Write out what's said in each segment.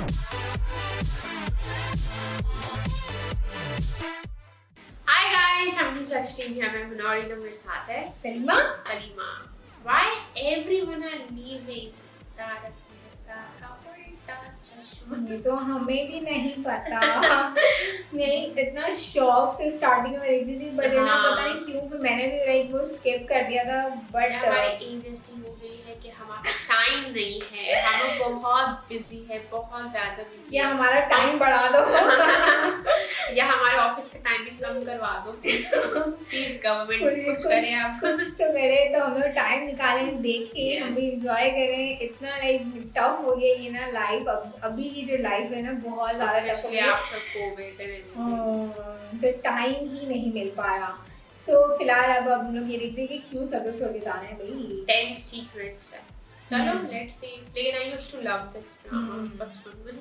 Hi guys, I'm Sachti here. मैं मनोरी तो मेरे साथ है Salima. Salima. Why everyone are leaving? Tarak Mehta का उल्टा चश्मा। ये तो हमें भी नहीं पता। नहीं, इतना शौक से स्टार्टिंग में देखती थी, बट ना पता नहीं क्यों फिर मैंने भी लाइक वो स्किप कर दिया था। बट हमारी एजेंसी हो गई है कि हमारा टाइम नहीं है, हम बहुत बिजी है, बहुत ज्यादा बिजी। या हमारा टाइम बढ़ा दो या हमारे ऑफिस का टाइमिंग कम करवा दो प्लीज गवर्नमेंट कुछ करे आप। कुछ तो करे तो हम लोग टाइम निकालें, देखें, हम भी एंजॉय करें। इतना लाइक टफ हो गया ये ना लाइफ। अभी की जो लाइफ है ना बहुत ज्यादा टफ हो गया आफ्टर कोविड। तो टाइम ही नहीं मिल पा रहा। सो फिलहाल अब हम लोग ये देखते हैं कि क्यों सब लोग छोड़ के जा रहे हैं भाई। 10 सीक्रेट्स है। चलो लेट्स सी। लेकिन I used to love this बचपन में।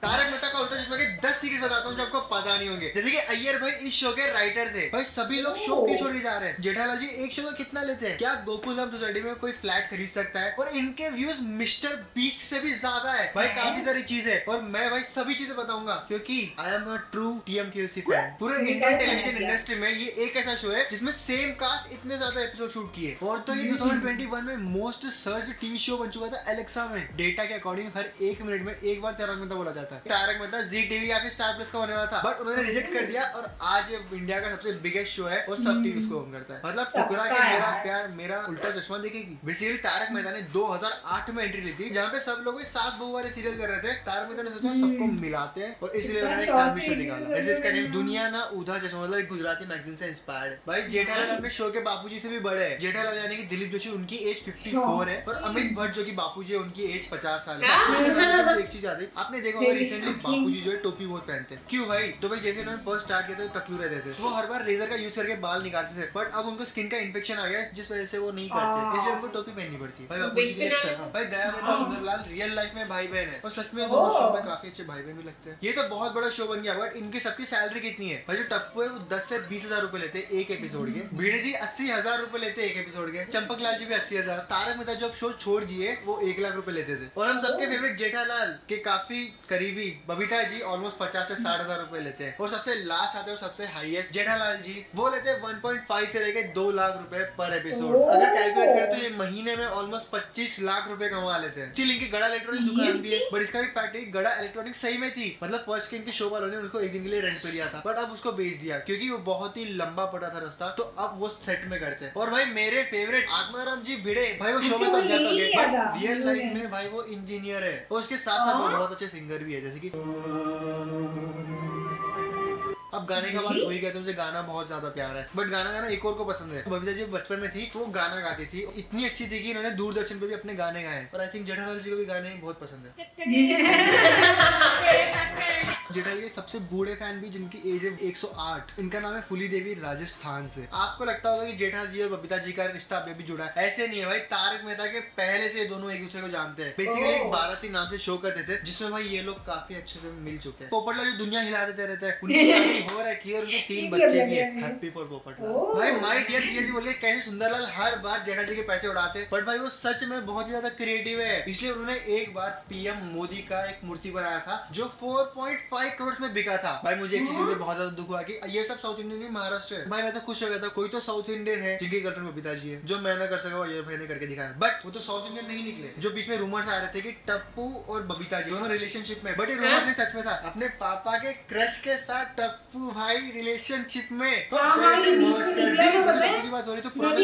तारक मेहता का उल्टा चश्मा के 10 सीरीज बताता हूँ जो आपको पता नहीं होंगे। जैसे कि अय्यर भाई इस शो के राइटर थे। भाई सभी लोग शो क्यों छोड़ के जा रहे हैं? जेठालाल जी एक शो का कितना लेते हैं? क्या गोकुलधाम सोसाइटी में कोई फ्लैट खरीद सकता है? और इनके व्यूज मिस्टर बीस्ट से भी ज्यादा है भाई। काफी सारी चीजें और मैं भाई सभी चीजें बताऊंगा क्योंकि I am a true TMQC fan. पूरे इंडियन टेलीविजन इंडस्ट्री में ये एक ऐसा शो है जिसमें सेम कास्ट इतने ज्यादा एपिसोड शूट किए। और तो ये 2021 में मोस्ट सर्च टीवी शो बन चुका था एलेक्सा में। डेटा के अकॉर्डिंग हर 1 मिनट में एक बार तारक मेहता बोला जाता है। तारक मेहता जी टीवी या फिर स्टार प्लस का होने वाला था, बट उन्होंने रिजेक्ट कर दिया और आज ये इंडिया का सबसे बिगेस्ट शो है और सब टीवी उसको ओन करता है। मतलब टुकड़ा के मेरा प्यार मेरा उल्टा चश्मा देखेगी। बेसिकली तारक मेहता ने 2008 में एंट्री ली थी, जहाँ पे सब लोग सास बहू वाले सीरियल कर रहे थे। तारक मेहता ने सोचा सबको मिलाते हैं और इसलिए उन्होंने एक फैमिली शो निकाला। जैसे इसका नेम दुनिया ना उधा चश्मा, मतलब एक गुजराती मैगजीन से इंस्पायर्ड है। भाई जेठालाल अपने शो के बापूजी से भी बड़े हैं। जेठालाल यानी कि दिलीप जोशी, उनकी एज 54 है और अमित भट्ट जो कि बापूजी है उनकी एज 50 साल है। एक चीज आती आपने देखा होगा रिसेंटली बापूजी जो है टोपी बहुत पहनते हैं। क्यों भाई? तो भाई जैसे उन्होंने फर्स्ट स्टार्ट किया था टकलू रहते थे, वो हर बार रेजर का यूज करके बाल निकालते थे, बट अब उनको स्किन का इन्फेक्शन आ गया जिस वजह से वो नहीं करते, इसलिए उनको टोपी पहननी पड़ती है। भाई बापूजी की एक सर भाई दया और सुंदरलाल रियल लाइफ में भाई बहन है और सच में दोनों शो में काफी अच्छे भाई बहन भी लगते हैं। ये तो बहुत बड़ा शो बन गया, बट इनकी सबकी सैलरी कितनी है? भाई जो टप्पू है वो 10 से 20,000 रुपए लेते हैं एक एपिसोड के। भिड़े जी 80,000 रुपए लेते हैं एक एपिसोड के। चंपक लाल जी भी 80,000। तारक मेहता जब शो छोड़ दिए वो 1 लाख रुपए लेते थे। और हम सबके फेवरेट जेठालाल के काफी करीबी बबीता जी ऑलमोस्ट 50 से 60,000 रुपए लेते हैं। और सबसे लास्ट आते हैं और सबसे हाईएस्ट जेठालाल जी, वो लेते हैं 1.5 से लेके 2 लाख रुपए पर एपिसोड। अगर कैलकुलेट करें तो ये महीने में ऑलमोस्ट 25 लाख रुपए कमा लेते हैं। चिल इनकी गड़ा इलेक्ट्रॉनिक दुकान भी है, बट इसका भी फैक्ट है कि गड़ा इलेक्ट्रॉनिक सही में थी। मतलब फर्स्ट के इनके शो वालों ने उनको एक दिन के लिए रेंट पे लिया था, बट अब उसको बेच दिया क्योंकि वो बहुत ही लंबा पड़ा था रास्ता, तो अब वो सेट में करते हैं। और भाई मेरे फेवरेट आत्माराम जी भिड़े, भाई वो शो में तो अध्यापक है, रियल लाइफ में भाई वो इंजीनियर है और उसके साथ साथ वो बहुत अच्छे सिंगर भी है। जैसे कि अब गाने का बात हो ही गया तो मुझे गाना बहुत ज्यादा प्यार है, बट गाना गाना एक और को पसंद है। बबीता जी बचपन में थी तो वो गाना गाती थी, इतनी अच्छी थी कि इन्होंने दूरदर्शन पे भी अपने गाने गाए। और आई थिंक जेठालाल जी को भी गाने बहुत पसंद है। जेठालाल के सबसे बूढ़े फैन भी जिनकी एज है 108, इनका नाम है फूली देवी, राजस्थान से। आपको लगता होगा कि जेठालाल जी और बबीता जी का रिश्ता अभी भी जुड़ा है, ऐसे नहीं है भाई। तारक मेहता के पहले से दोनों एक दूसरे को जानते हैं। बेसिकली एक भारती नाम से शो करते थे जिसमें भाई ये लोग काफी अच्छे से मिल चुके हैं। पोपटलाल जो दुनिया हिला देते रहते हैं, उनकी शादी हो रखी है और उनके 3 बच्चे भी हैं। Happy for Popatlal. भाई माय डियर जीजी बोल के कैसे सुंदरलाल हर बार जेठा जी के पैसे उड़ाते हैं, बट भाई वो सच में बहुत ज्यादा क्रिएटिव है। इसलिए उन्होंने एक बार पीएम मोदी का एक मूर्ति बनाया था जो 4.5 करोड़ में बिका था। भाई मुझे एक चीज सुन के बहुत ज्यादा दुख हुआ कि ये सब साउथ इंडियन नहीं महाराष्ट्र है। भाई मैं तो खुश हो गया था, कोई तो साउथ इंडियन है जिनकी गर्लफ्रेंड बबीता जी है। जो मैं ना कर सका वो ये भाई ने करके दिखाया, बट वो तो साउथ इंडियन नहीं निकले। जो बीच में रूमर्स आ रहे थे कि टप्पू और बबीता जी दोनों रिलेशनशिप में, बट ये रूमर्स नहीं सच में था। अपने पापा के क्रश के साथ टप्पू भाई रिलेशनशिप में की बात हो रही तो पुराना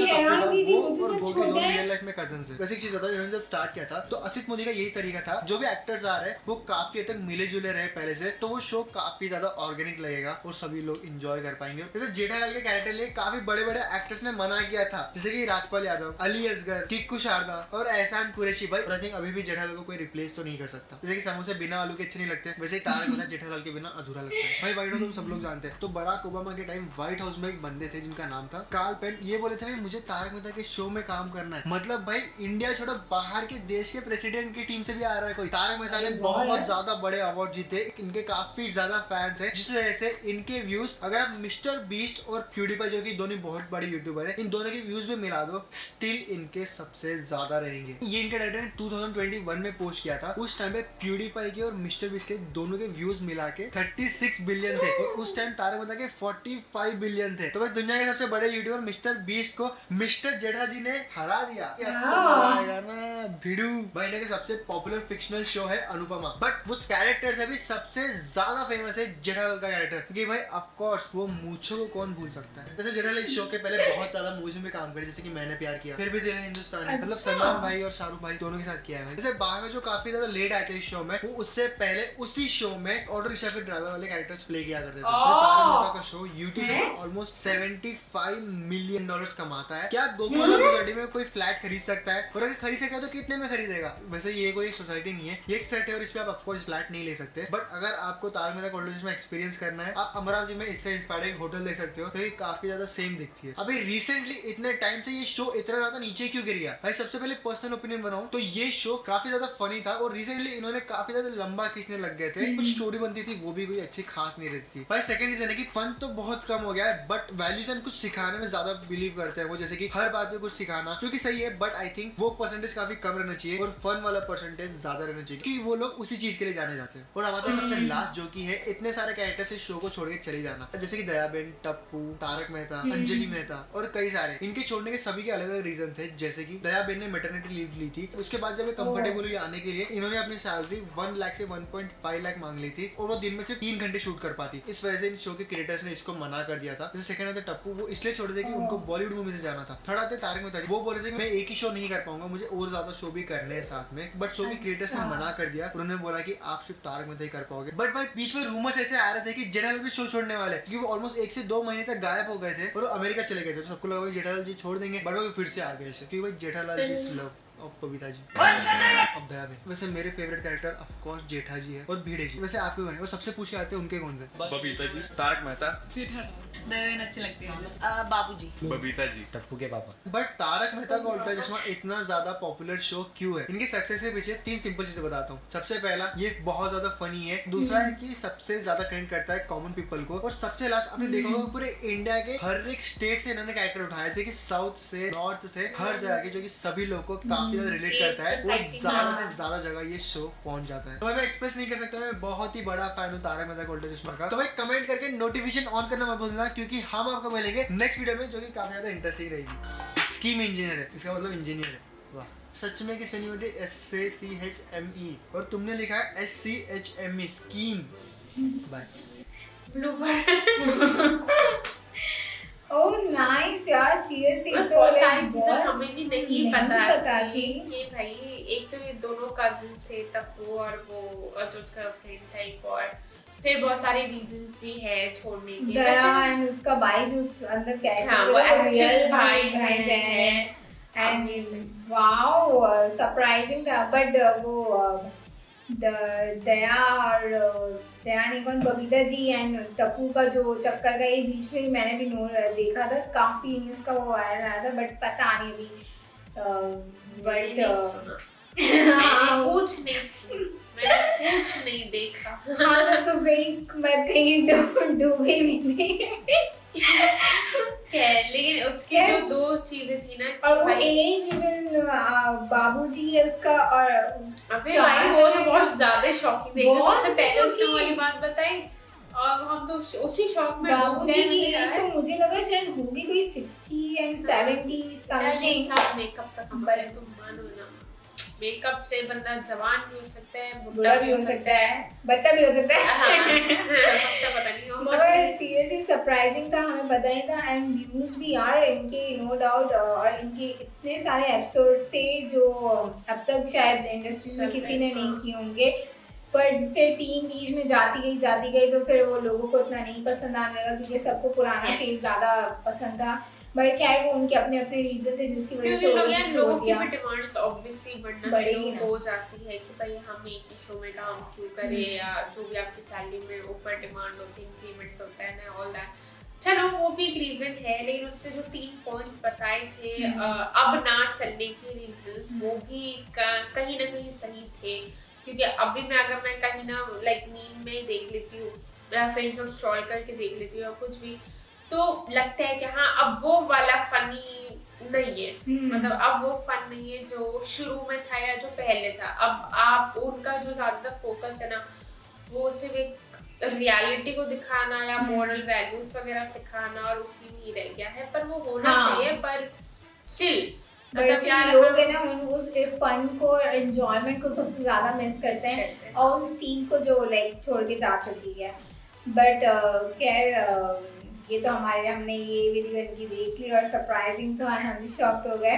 रियल लाइफ में कजन है। वैसे एक चीज बता, इन्होंने जब स्टार्ट किया था तो असित मोदी का यही तरीका था, जो भी एक्टर्स आ रहे हैं वो काफी हद तक मिले जुले रहे पहले से, तो वो शो काफी ज्यादा ऑर्गेनिक लगेगा और सभी लोग एंजॉय कर पाएंगे। जैसे जेठालाल के कैरेक्टर लिए काफी बड़े बड़े एक्टर्स ने मना किया था, जैसे कि राजपाल यादव, अली असगर, किक्कू शारदा और एहसान कुरैशी। भाई आई थिंक अभी भी जेठालाल को कोई रिप्लेस तो नहीं कर सकता। जैसे कि समोसे बिना आलू के अच्छे नहीं लगते, वैसे ही तारक मेहता जेठालाल के बिना अधूरा लगता है। भाई व्हाइट हाउस सब लोग जानते हैं, तो बराक ओबामा के टाइम व्हाइट हाउस में एक बंदे थे जिनका नाम था कार्ल पेन। ये बोले थे भाई मुझे तारक मेहता के शो में काम करना है। मतलब भाई इंडिया छोड़ो बाहर के देश के प्रेसिडेंट की टीम से भी आ रहा है कोई। तारक मेहता ने बहुत ज्यादा बड़े अवार्ड जीते, इनके काफी ज्यादा फैंस है, जिस वजह से इनके व्यूज, अगर आप मिस्टर बीस्ट और प्यूडीपाई जो कि दोनों बहुत बड़े यूट्यूबर है, इन दोनों के व्यूज भी मिला दो, स्टिल इनके सबसे ज्यादा रहेंगे। ये इनके डायरेक्टर ने 2021 में पोस्ट किया था। उस टाइम पे प्यूडीपाई के और मिस्टर बीस्ट के दोनों के व्यूज मिला के 36 बिलियन थे और उस टाइम तारक मेहता के 45 बिलियन थे। तो भाई दुनिया के सबसे बड़े यूट्यूबर मिस्टर बीस्ट को मिस्टर जेठा जी ने हरा दिया। ना भिड़ू भाई ने सबसे पॉपुलर फिक्शनल शो है अनुपमा, बट उस कैरेक्टर से भी सबसे ज्यादा फेमस है जेठालाल का कैरेक्टर, क्योंकि भाई ऑफ कोर्स वो मूंछों को कौन भूल सकता है। वैसे जेठालाल इस शो के पहले बहुत ज्यादा मूवीज में काम करे, जैसे कि मैंने प्यार किया, फिर भी दिल है हिंदुस्तानी, मतलब सलमान भाई और शाहरुख भाई दोनों के साथ किया है। जैसे बाहर जो काफी ज्यादा लेट आए थे इस शो में, वो उससे पहले उसी शो में ऑटो रिक्शा फिर ड्राइवर वाले कैरेक्टर्स प्ले किया करते थे। तारक मेहता का शो यूट्यूब पे ऑलमोस्ट $75 मिलियन कमाता है। क्या गोकुल सोसाइटी में कोई फ्लैट खरीद सकता है, और अगर खरीद सकता है तो कितने में खरीदेगा? वैसे ये कोई सोसाइटी नहीं है, ये एक सेट है और इस पे आप ऑफ कोर्स फ्लैट नहीं ले सकते। बट अगर आपको तारक मेहता कॉलेज में एक्सपीरियंस करना है, आप अमरावती में इससे इंस्पायर्ड एक होटल देख सकते हो, तो ये काफी ज्यादा सेम दिखती है। अभी रिसेंटली इतने टाइम से ये शो इतना ज्यादा नीचे क्यों गिर गया? भाई सबसे पहले पर्सनल ओपिनियन बनाऊं तो ये शो काफी ज्यादा फनी था और रिसेंटली इन्होंने काफी ज्यादा लंबा खींचने लग गए थे। कुछ स्टोरी बनती थी वो भी कोई अच्छी खास नहीं रहती थी। भाई सेकंड रीजन है कि फन तो बहुत कम हो गया है, बट वैल्यूज एंड कुछ सिखाने में ज्यादा बिलीव करते हैं वो, जैसे कि हर बात में कुछ सिखाना, जो कि सही है, बट आई थिंक वो परसेंटेज काफी कम रहना चाहिए और फन वाला परसेंटेज ज्यादा रहना चाहिए, क्योंकि वो लोग उसी चीज के लिए जाने जाते हैं। और अब आता है सबसे लास्ट, जो कि है इतने सारे कैरेक्टर से शो को छोड़ के चले जाना, जैसे कि दयाबेन, टप्पू, तारक मेहता, अंजलि मेहता और कई सारे। इनके छोड़ने के सभी के अलग अलग रीजन थे, जैसे कि दयाबेन ने मैटरनिटी लीव ली थी, उसके बाद जब कंफर्टेबल हुई आने के लिए, इन्होंने अपनी सैलरी 1 लाख से 1.5 लाख मांग ली थी और वो दिन में सिर्फ 3 घंटे शूट कर पाती। इस वजह से इन शो के क्रिएटर्स ने इसको मना कर दिया था। जैसे सेकंड आते टप्पू, वो इसलिए छोड़ दिया कि उनको बॉलीवुड मूवी से जाना था। थर्ड आते तारक मेहता, वो बोले थे कि मैं एक ही शो नहीं कर पाऊंगा, मुझे और ज्यादा शो भी करने हैं साथ में, बट शो के क्रिएटर्स ने मना कर दिया। उन्होंने बोला कि आप सिर्फ तारक मेहता ही कर पाओगे। बट भाई बीच में रूमर्स ऐसे आ रहे थे कि जेठालाल भी शो छोड़ने वाले, क्योंकि वो ऑलमोस्ट 1 से 2 महीने तक गायब हो गए थे और अमेरिका चले गए थे। तो सबको लगा भाई जेठालाल जी छोड़ देंगे, बट वो फिर से आ गए, क्योंकि भाई जेठालाल जी लव और बबीता जी अब दया भी। वैसे मेरे फेवरेट कैरेक्टर ऑफ कोर्स जेठा जी है और भिड़े जी। वैसे आपके कौन है? और सबसे पूछ के आते हैं उनके कौन थे? बबीता जी, तारक मेहता, दया अच्छी लगती है, बाबूजी, बबीता जी, टप्पू के पापा। बट तारक मेहता का उल्टा चश्मा इतना ज्यादा पॉपुलर शो क्यों है? इनके सक्सेस के पीछे 3 सिंपल चीजें बताता हूँ। सबसे पहला, ये बहुत ज्यादा फनी है। दूसरा है कि सबसे ज्यादा ट्रेंड करता है कॉमन पीपल को। और सबसे लास्ट, आपने देखा होगा पूरे इंडिया के हर एक स्टेट से इन्होंने कैरेक्टर उठाए थे, कि साउथ से, नॉर्थ से, हर जगह के, जो कि सभी लोगों को काफी ज्यादा रिलेट करता है और ज्यादा से ज्यादा जगह ये शो पहुंच जाता है। तो मैं एक्सप्रेस नहीं कर सकता, मैं बहुत ही बड़ा फैन हूँ तारक मेहता का उल्टा चश्मा का। तो भाई कमेंट करके नोटिफिकेशन ऑन करना मत भूलना, क्योंकि हम आपको मिलेंगे नेक्स्ट वीडियो में, जो कि काफी ज्यादा इंटरेस्टिंग रहेगी। स्कीम इंजीनियर है, इसका मतलब इंजीनियर है। वाह, सच में की स्पेलिंग होती है SCHME और तुमने लिखा है SCHME, scheme. Bye. Oh nice यार, सीरियसली तो बहुत सारी चीजें हमें भी नहीं पता थी कि भाई, एक तो ये दोनों कजिन से टप्पू और वो जो उसका फ्रेंड था एक और, फिर बहुत सारे रीजंस भी है छोड़ने के। दया एंड उसका भाई जो उस अंदर कैरेक्टर हाँ, वो एक्चुअल भाई है एंड वाओ सरप्राइजिंग था। बट वो दया और दया नहीं कौन, बबीता जी एंड टप्पू का जो चक्कर का, ये बीच में मैंने भी देखा था, काफी न्यूज़ का वो वायरल रहा था, बट पता नहीं अभी मैंने कुछ नहीं देखा। हाँ तो मैं कहीं डूबी भी नहीं। लेकिन उसकी जो 2 चीजें थी ना, और वो एज इवन बाबूजी है उसका, और अबे भाई वो तो बहुत ज्यादा शॉकिंग थी। बहुत सबसे पहले उसने shocking। वाली बात बताई और हम तो उसी शॉक में बाबूजी की एज तो मुझे लगा शायद होगी कोई 60 एंड 70 समथिंग। सब मेकअप का कंबर है, तुम मानो ना, मेकअप से बंदा जवान भी हो सकता है, बुढ़ा भी हो सकता है, बच्चा भी हो सकता है। बच्चा पता नहीं हो सकता मगर है। सीरियसली सरप्राइजिंग था, हमें पता ही था। एंड व्यूज भी यार इनके नो डाउट, और इनके इतने सारे एपिसोड्स थे जो अब तक शायद इंडस्ट्री में किसी ने नहीं किए होंगे। पर फिर टीम बीच में जाती गई तो फिर वो लोगों को इतना नहीं पसंद आने लगा, क्योंकि सबको पुराना फेस ज्यादा पसंद था। बट क्या है, वो उनके अपने रीजन थे जिसकी वजह से लोग यार, लोगों की भी डिमांड्स ऑब्वियसली बढ़ना बढ़ेगी शुरू हो जाती है कि भाई हम एक ही शो में काम क्यों करें, या जो भी आपकी सैलरी में ऊपर डिमांड होती है, इंक्रीमेंट होता है ना, ऑल दैट। चलो वो भी एक रीजन है, लेकिन उससे जो 3 पॉइंट्स बताए थे अब ना चलने के रीजंस, वो भी कहीं ना कहीं सही थे। क्योंकि अभी मैं अगर मैं कहीं ना लाइक मीम में देख लेती हूँ या फेसबुक स्क्रॉल करके देख लेती हूँ या कुछ भी, तो लगता है कि हाँ अब वो वाला फनी नहीं है, मतलब अब वो फन नहीं है जो शुरू में था या जो पहले था। अब आप उनका जो ज्यादातर फोकस है ना वो सिर्फ एक रियलिटी को दिखाना या मॉरल वैल्यूज वगैरह सिखाना और उसी में ही रह गया है, पर वो होना हाँ। चाहिए, पर स्टिल बट यार लोग है ना उस फन को और एंजॉयमेंट को सबसे ज्यादा मिस करते हैं और उस टीम को जो लाइक छोड़ के जा चुकी है। बट खैर ये तो हमने ये वीडियो इनकी देख ली और सरप्राइजिंग तो हम भी शॉक्ड हो गए।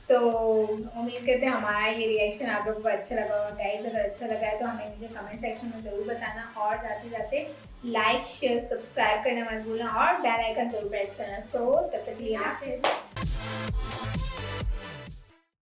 तो उम्मीद करते हैं हमारा ये रिएक्शन आप लोगों को अच्छा लगा होगा गाइस। अगर अच्छा लगा है तो हमें नीचे कमेंट सेक्शन में ज़रूर बताना और जाते जाते लाइक शेयर सब्सक्राइब करना मत भूलना और बेल आइकन जरूर प्रेस करना। सो तब तक के लिए हाफिज़।